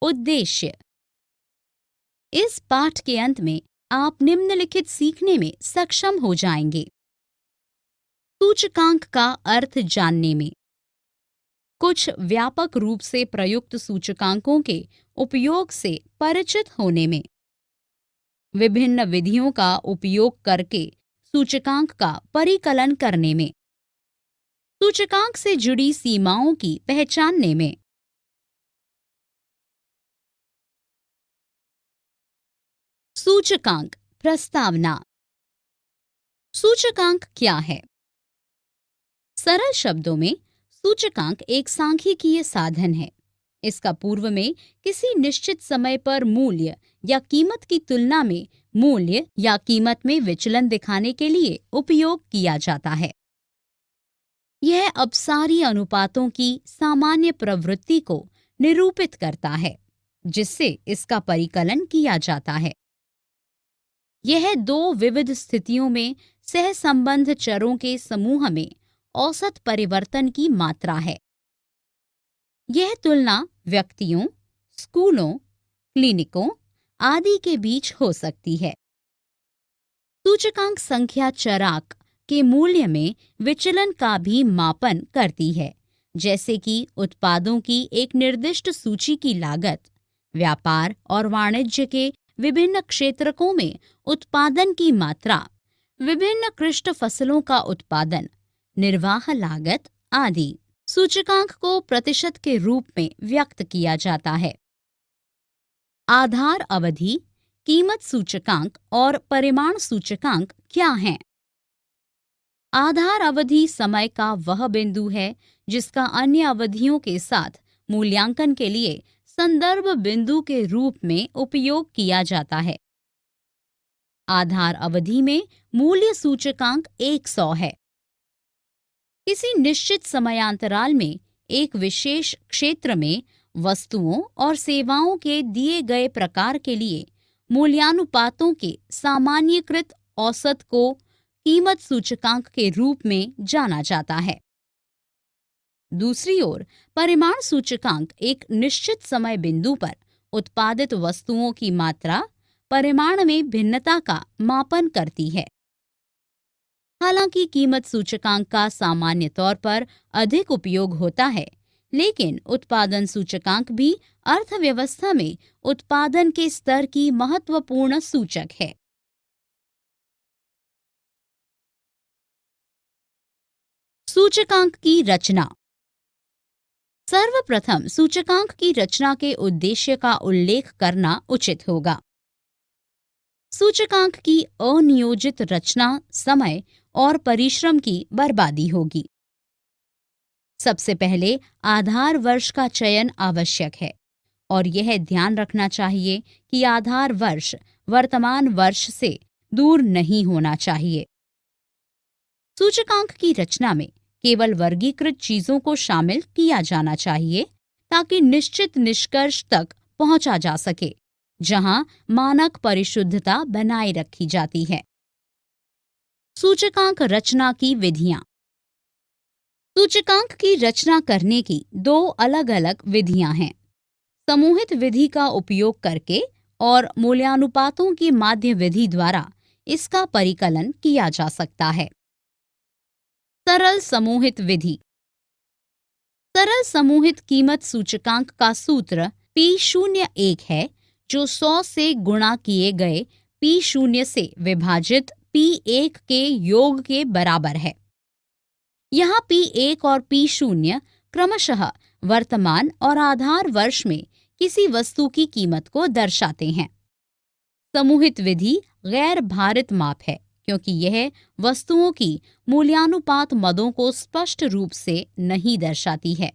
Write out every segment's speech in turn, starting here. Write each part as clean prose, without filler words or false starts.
उद्देश्य। इस पाठ के अंत में आप निम्नलिखित सीखने में सक्षम हो जाएंगे। सूचकांक का अर्थ जानने में, कुछ व्यापक रूप से प्रयुक्त सूचकांकों के उपयोग से परिचित होने में, विभिन्न विधियों का उपयोग करके सूचकांक का परिकलन करने में, सूचकांक से जुड़ी सीमाओं की पहचानने में। सूचकांक प्रस्तावना। सूचकांक क्या है? सरल शब्दों में सूचकांक एक सांख्यिकीय साधन है। इसका पूर्व में किसी निश्चित समय पर मूल्य या कीमत की तुलना में मूल्य या कीमत में विचलन दिखाने के लिए उपयोग किया जाता है। यह अपसारी अनुपातों की सामान्य प्रवृत्ति को निरूपित करता है, जिससे इसका परिकलन किया जाता है। यह दो विविध स्थितियों में सहसंबंध चरों के समूह में औसत परिवर्तन की मात्रा है। यह तुलना व्यक्तियों, स्कूलों, क्लिनिकों आदि के बीच हो सकती है। सूचकांक संख्या चराक के मूल्य में विचलन का भी मापन करती है, जैसे कि उत्पादों की एक निर्दिष्ट सूची की लागत, व्यापार और वाणिज्य के विभिन्न क्षेत्रकों में उत्पादन की मात्रा, विभिन्न कृषि फसलों का उत्पादन, निर्वाह लागत आदि। सूचकांक को प्रतिशत के रूप में व्यक्त किया जाता है। आधार अवधि, कीमत सूचकांक और परिमाण सूचकांक क्या हैं? आधार अवधि समय का वह बिंदु है जिसका अन्य अवधियों के साथ मूल्यांकन के लिए संदर्भ बिंदु के रूप में उपयोग किया जाता है। आधार अवधि में मूल्य सूचकांक 100 है। किसी निश्चित समयांतराल में एक विशेष क्षेत्र में वस्तुओं और सेवाओं के दिए गए प्रकार के लिए मूल्यानुपातों के सामान्यीकृत औसत को कीमत सूचकांक के रूप में जाना जाता है। दूसरी ओर परिमाण सूचकांक एक निश्चित समय बिंदु पर उत्पादित वस्तुओं की मात्रा, परिमाण में भिन्नता का मापन करती है। हालांकि कीमत सूचकांक का सामान्य तौर पर अधिक उपयोग होता है, लेकिन उत्पादन सूचकांक भी अर्थव्यवस्था में उत्पादन के स्तर की महत्वपूर्ण सूचक है। सूचकांक की रचना। सर्वप्रथम सूचकांक की रचना के उद्देश्य का उल्लेख करना उचित होगा। सूचकांक की अनियोजित रचना समय और परिश्रम की बर्बादी होगी। सबसे पहले आधार वर्ष का चयन आवश्यक है और यह ध्यान रखना चाहिए कि आधार वर्ष वर्तमान वर्ष से दूर नहीं होना चाहिए। सूचकांक की रचना में केवल वर्गीकृत चीजों को शामिल किया जाना चाहिए ताकि निश्चित निष्कर्ष तक पहुंचा जा सके, जहां मानक परिशुद्धता बनाए रखी जाती है। सूचकांक रचना की विधियां। सूचकांक की रचना करने की दो अलग अलग विधियां हैं। समूहित विधि का उपयोग करके और मूल्यानुपातों की माध्य विधि द्वारा इसका परिकलन किया जा सकता है। सरल समूहित विधि। सरल समूहित कीमत सूचकांक का सूत्र P01 है, जो 100 से गुणा किए गए P0 से विभाजित P1 के योग के बराबर है। यहाँ P1 और P0 क्रमशः वर्तमान और आधार वर्ष में किसी वस्तु की कीमत को दर्शाते हैं। समूहित विधि गैर भारित माप है, क्योंकि यह वस्तुओं की मूल्यानुपात मदों को स्पष्ट रूप से नहीं दर्शाती है।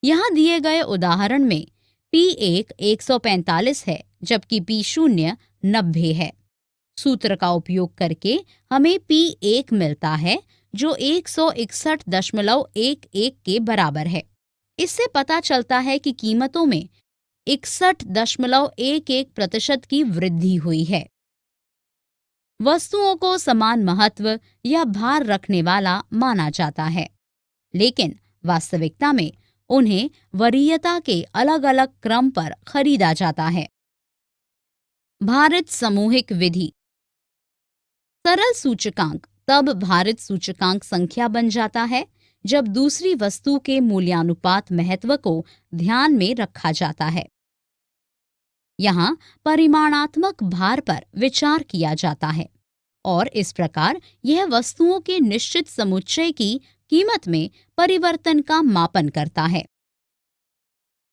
यहाँ दिए गए उदाहरण में P1 145 है, जबकि P0 90 है। सूत्र का उपयोग करके हमें P1 मिलता है, जो 161.11 के बराबर है। इससे पता चलता है कि कीमतों में 61.11% की वृद्धि हुई है। वस्तुओं को समान महत्व या भार रखने वाला माना जाता है, लेकिन वास्तविकता में उन्हें वरीयता के अलग अलग क्रम पर खरीदा जाता है। भारित समूहिक विधि। सरल सूचकांक तब भारित सूचकांक संख्या बन जाता है जब दूसरी वस्तु के मूल्यानुपात महत्व को ध्यान में रखा जाता है। यहाँ परिमाणात्मक भार पर विचार किया जाता है और इस प्रकार यह वस्तुओं के निश्चित समुच्चय की कीमत में परिवर्तन का मापन करता है।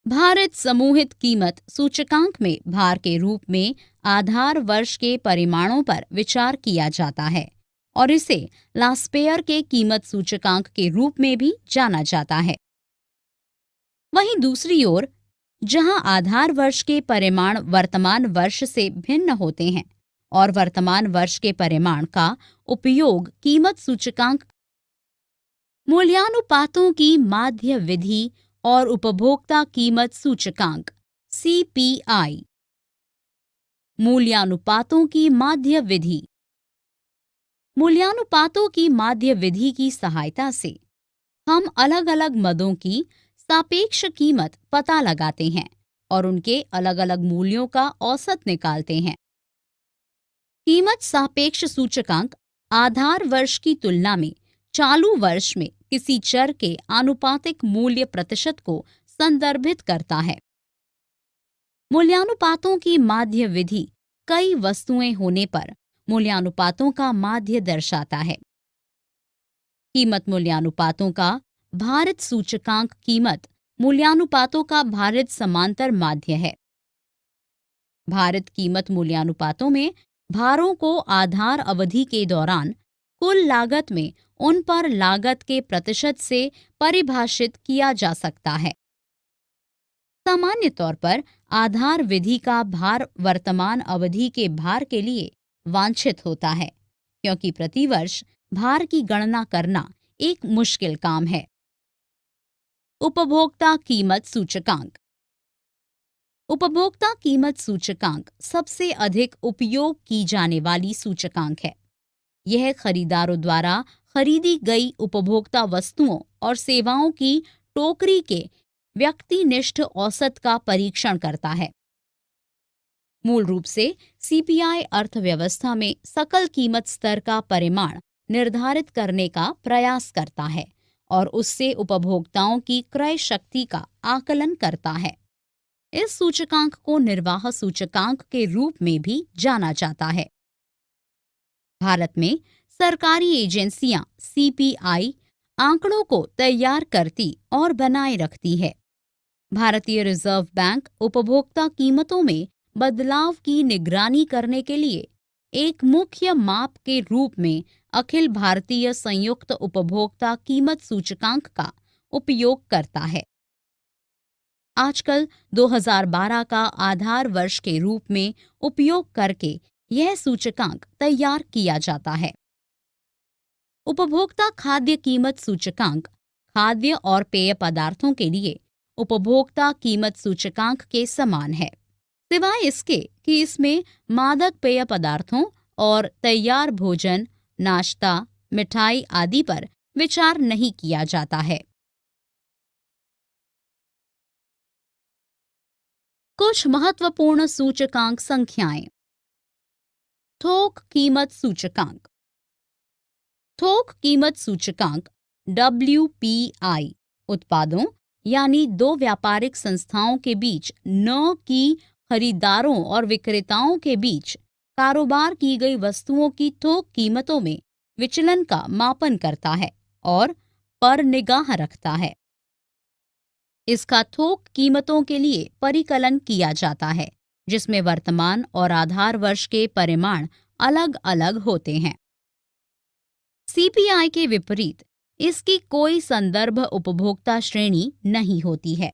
भारित समूहित कीमत सूचकांक में भार के रूप में आधार वर्ष के परिमाणों पर विचार किया जाता है और इसे लास्पेयर के कीमत सूचकांक के रूप में भी जाना जाता है। वहीं दूसरी ओर, जहां आधार वर्ष के परिमाण वर्तमान वर्ष से भिन्न होते हैं और वर्तमान वर्ष के परिमाण का उपयोग कीमत सूचकांक, मूल्यानुपातों की माध्य विधि और उपभोक्ता कीमत सूचकांक CPI। मूल्यानुपातों की माध्य विधि। मूल्यानुपातों की माध्य विधि की सहायता से हम अलग अलग मदों की सापेक्ष कीमत पता लगाते हैं और उनके अलग अलग मूल्यों का औसत निकालते हैं। कीमत सापेक्ष सूचकांक आधार वर्ष की तुलना में चालू वर्ष में किसी चर के आनुपातिक मूल्य प्रतिशत को संदर्भित करता है। मूल्यानुपातों की माध्य विधि कई वस्तुएं होने पर मूल्यानुपातों का माध्य दर्शाता है। कीमत मूल्यानुपातों का भारित सूचकांक कीमत मूल्यानुपातों का भारित समांतर माध्य है। भारित कीमत मूल्यानुपातों में भारों को आधार अवधि के दौरान कुल लागत में उन पर लागत के प्रतिशत से परिभाषित किया जा सकता है। सामान्य तौर पर आधार विधि का भार वर्तमान अवधि के भार के लिए वांछित होता है, क्योंकि प्रतिवर्ष भार की गणना करना एक मुश्किल काम है। उपभोक्ता कीमत सूचकांक। उपभोक्ता कीमत सूचकांक सबसे अधिक उपयोग की जाने वाली सूचकांक है। यह खरीदारों द्वारा खरीदी गई उपभोक्ता वस्तुओं और सेवाओं की टोकरी के व्यक्तिनिष्ठ औसत का परीक्षण करता है। मूल रूप से CPI अर्थव्यवस्था में सकल कीमत स्तर का परिमाण निर्धारित करने का प्रयास करता है और उससे उपभोक्ताओं की क्रय शक्ति का आकलन करता है। इस सूचकांक को निर्वाह सूचकांक के रूप में भी जाना जाता है। भारत में सरकारी एजेंसियां CPI आंकड़ों को तैयार करती और बनाए रखती है। भारतीय रिजर्व बैंक उपभोक्ता कीमतों में बदलाव की निगरानी करने के लिए एक मुख्य माप के रूप में अखिल भारतीय संयुक्त उपभोक्ता कीमत सूचकांक का उपयोग करता है। आजकल 2012 का आधार वर्ष के रूप में उपयोग करके यह सूचकांक तैयार किया जाता है। उपभोक्ता खाद्य कीमत सूचकांक खाद्य और पेय पदार्थों के लिए उपभोक्ता कीमत सूचकांक के समान है, सिवाय इसके कि इसमें मादक पेय पदार्थों और तैयार भोजन, नाश्ता, मिठाई आदि पर विचार नहीं किया जाता है। कुछ महत्वपूर्ण सूचकांक संख्याएं। थोक कीमत सूचकांक। थोक कीमत सूचकांक WPI उत्पादों यानी दो व्यापारिक संस्थाओं के बीच न कि खरीदारों और विक्रेताओं के बीच कारोबार की गई वस्तुओं की थोक कीमतों में विचलन का मापन करता है और पर निगाह रखता है। इसका थोक कीमतों के लिए परिकलन किया जाता है, जिसमें वर्तमान और आधार वर्ष के परिमाण अलग अलग होते हैं। CPI के विपरीत इसकी कोई संदर्भ उपभोक्ता श्रेणी नहीं होती है।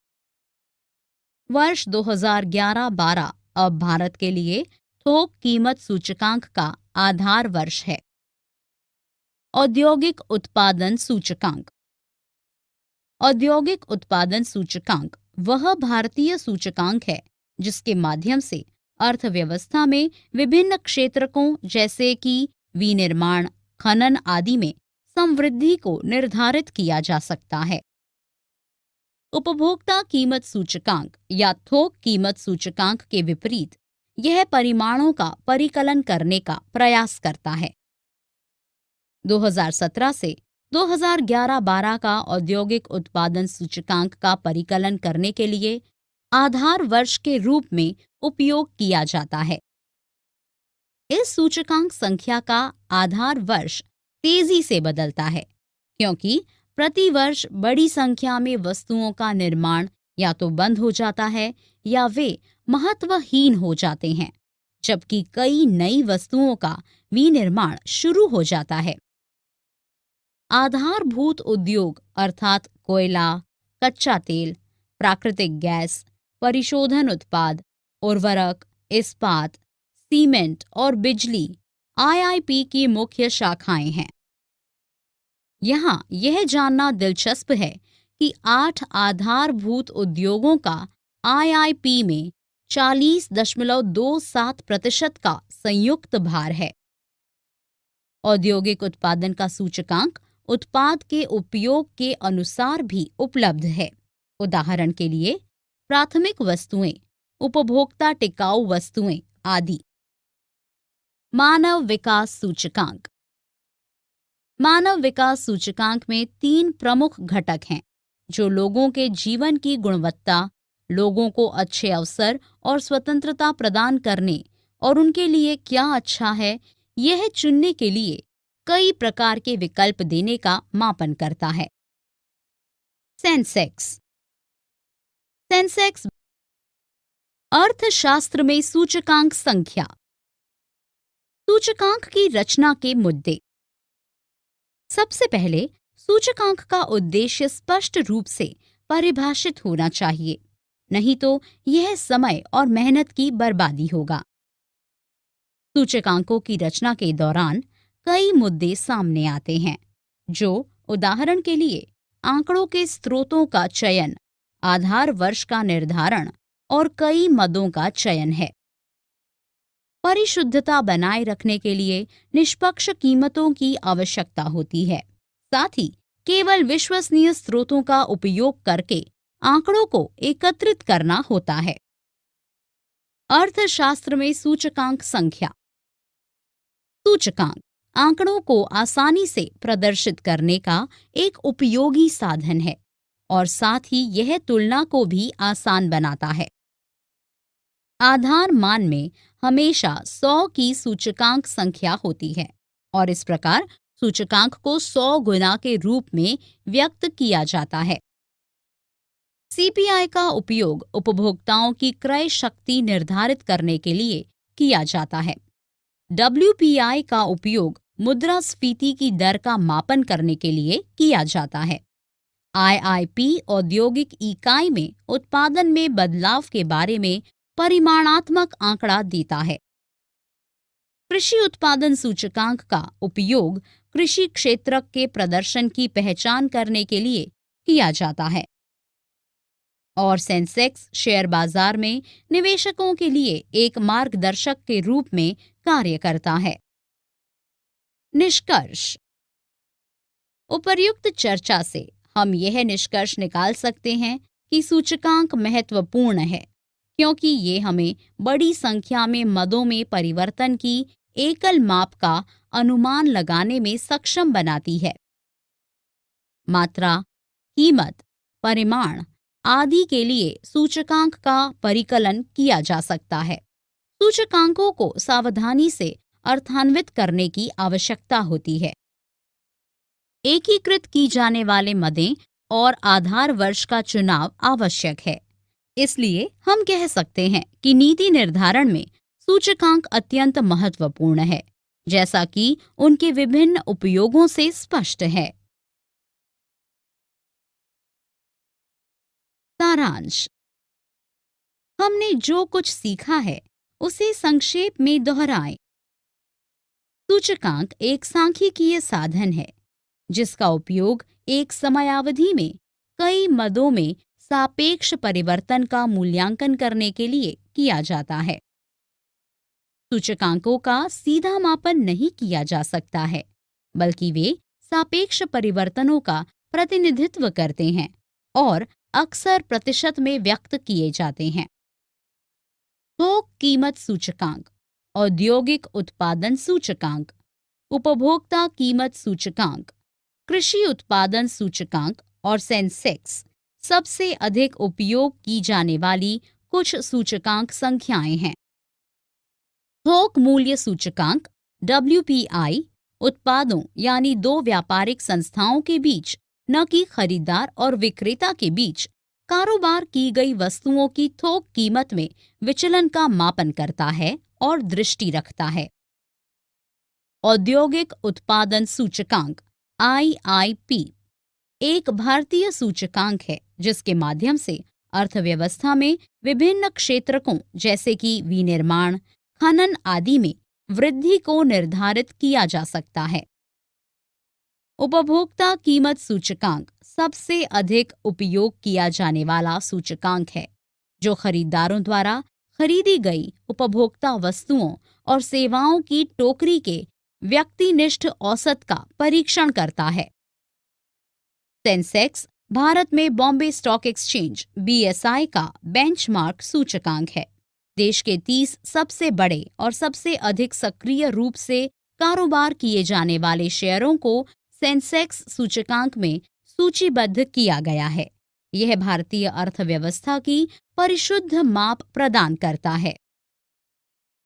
वर्ष 2011-12 अब भारत के लिए थोक कीमत सूचकांक का आधार वर्ष है। औद्योगिक उत्पादन सूचकांक। औद्योगिक उत्पादन सूचकांक वह भारतीय सूचकांक है जिसके माध्यम से अर्थव्यवस्था में विभिन्न क्षेत्रकों जैसे कि विनिर्माण, खनन आदि में समवृद्धि को निर्धारित किया जा सकता है। उपभोक्ता कीमत सूचकांक या थोक कीमत सूचकांक के विपरीत यह परिमाणों का परिकलन करने का प्रयास करता है। 2017 से 2011-12 का औद्योगिक उत्पादन सूचकांक का परिकलन करने के लिए आधार वर्ष के रूप में उपयोग किया जाता है। इस सूचकांक संख्या का आधार वर्ष तेजी से बदलता है क्योंकि प्रति वर्ष बड़ी संख्या में वस्तुओं का निर्माण या तो बंद हो जाता है या वे महत्वहीन हो जाते हैं, जबकि कई नई वस्तुओं का विनिर्माण शुरू हो जाता है। आधारभूत उद्योग अर्थात कोयला, कच्चा तेल, प्राकृतिक गैस, परिशोधन उत्पाद, उर्वरक, इस्पात, सीमेंट और बिजली आईआईपी की मुख्य शाखाएं हैं। यहाँ यह जानना दिलचस्प है कि 8 आधारभूत उद्योगों का आईआईपी में 40.27% का संयुक्त भार है। औद्योगिक उत्पादन का सूचकांक उत्पाद के उपयोग के अनुसार भी उपलब्ध है। उदाहरण के लिए प्राथमिक वस्तुएं, उपभोक्ता टिकाऊ वस्तुएं आदि। मानव विकास सूचकांक। मानव विकास सूचकांक में 3 प्रमुख घटक हैं जो लोगों के जीवन की गुणवत्ता, लोगों को अच्छे अवसर और स्वतंत्रता प्रदान करने और उनके लिए क्या अच्छा है यह चुनने के लिए कई प्रकार के विकल्प देने का मापन करता है। सेंसेक्स। सेंसेक्स अर्थशास्त्र में सूचकांक संख्या। सूचकांक की रचना के मुद्दे। सबसे पहले सूचकांक का उद्देश्य स्पष्ट रूप से परिभाषित होना चाहिए, नहीं तो यह समय और मेहनत की बर्बादी होगा। सूचकांकों की रचना के दौरान कई मुद्दे सामने आते हैं, जो उदाहरण के लिए आंकड़ों के स्रोतों का चयन, आधार वर्ष का निर्धारण और कई मदों का चयन है। परिशुद्धता बनाए रखने के लिए निष्पक्ष कीमतों की आवश्यकता होती है। साथ ही केवल विश्वसनीय स्रोतों का उपयोग करके आंकड़ों को एकत्रित करना होता है। अर्थशास्त्र में सूचकांक संख्या। सूचकांक आंकड़ों को आसानी से प्रदर्शित करने का एक उपयोगी साधन है और साथ ही यह तुलना को भी आसान बनाता है। आधार मान में हमेशा 100 की सूचकांक संख्या होती है और इस प्रकार सूचकांक को 100 गुना के रूप में व्यक्त किया जाता है। सीपीआई का उपयोग उपभोक्ताओं की क्रय शक्ति निर्धारित करने के लिए किया जाता है। डब्ल्यूपीआई का उपयोग मुद्रास्फीति की दर का मापन करने के लिए किया जाता है। आईआईपी औद्योगिक इकाई में उत्पादन में बदलाव के बारे में परिमाणात्मक आंकड़ा देता है। कृषि उत्पादन सूचकांक का उपयोग कृषि क्षेत्र के प्रदर्शन की पहचान करने के लिए किया जाता है और सेंसेक्स शेयर बाजार में निवेशकों के लिए एक मार्गदर्शक के रूप में कार्य करता है। निष्कर्ष। उपर्युक्त चर्चा से हम यह निष्कर्ष निकाल सकते हैं कि सूचकांक महत्वपूर्ण है क्योंकि ये हमें बड़ी संख्या में मदों में परिवर्तन की एकल माप का अनुमान लगाने में सक्षम बनाती है। मात्रा, कीमत, परिमाण आदि के लिए सूचकांक का परिकलन किया जा सकता है। सूचकांकों को सावधानी से अर्थान्वित करने की आवश्यकता होती है। एकीकृत की जाने वाले मदें और आधार वर्ष का चुनाव आवश्यक है। इसलिए हम कह सकते हैं कि नीति निर्धारण में सूचकांक अत्यंत महत्वपूर्ण है, जैसा कि उनके विभिन्न उपयोगों से स्पष्ट है। सारांश। हमने जो कुछ सीखा है उसे संक्षेप में दोहराएं। सूचकांक एक सांख्यिकीय साधन है जिसका उपयोग एक समयावधि में कई मदों में सापेक्ष परिवर्तन का मूल्यांकन करने के लिए किया जाता है। सूचकांकों का सीधा मापन नहीं किया जा सकता है, बल्कि वे सापेक्ष परिवर्तनों का प्रतिनिधित्व करते हैं और अक्सर प्रतिशत में व्यक्त किए जाते हैं। थोक कीमत सूचकांक, औद्योगिक उत्पादन सूचकांक, उपभोक्ता कीमत सूचकांक, कृषि उत्पादन सूचकांक और सेंसेक्स सबसे अधिक उपयोग की जाने वाली कुछ सूचकांक संख्याएं हैं। थोक मूल्य सूचकांक WPI उत्पादों यानी दो व्यापारिक संस्थाओं के बीच, न कि खरीदार और विक्रेता के बीच, कारोबार की गई वस्तुओं की थोक कीमत में विचलन का मापन करता है और दृष्टि रखता है। औद्योगिक उत्पादन सूचकांक IIP एक भारतीय सूचकांक है जिसके माध्यम से अर्थव्यवस्था में विभिन्न क्षेत्रकों जैसे कि विनिर्माण, खनन आदि में वृद्धि को निर्धारित किया जा सकता है। उपभोक्ता कीमत सूचकांक सबसे अधिक उपयोग किया जाने वाला सूचकांक है, जो खरीदारों द्वारा खरीदी गई उपभोक्ता वस्तुओं और सेवाओं की टोकरी के व्यक्तिनिष्ठ औसत का परीक्षण करता है। सेंसेक्स भारत में बॉम्बे स्टॉक एक्सचेंज BSI का बेंचमार्क सूचकांक है। देश के 30 सबसे बड़े और सबसे अधिक सक्रिय रूप से कारोबार किए जाने वाले शेयरों को सेंसेक्स सूचकांक में सूचीबद्ध किया गया है। यह भारतीय अर्थव्यवस्था की परिशुद्ध माप प्रदान करता है।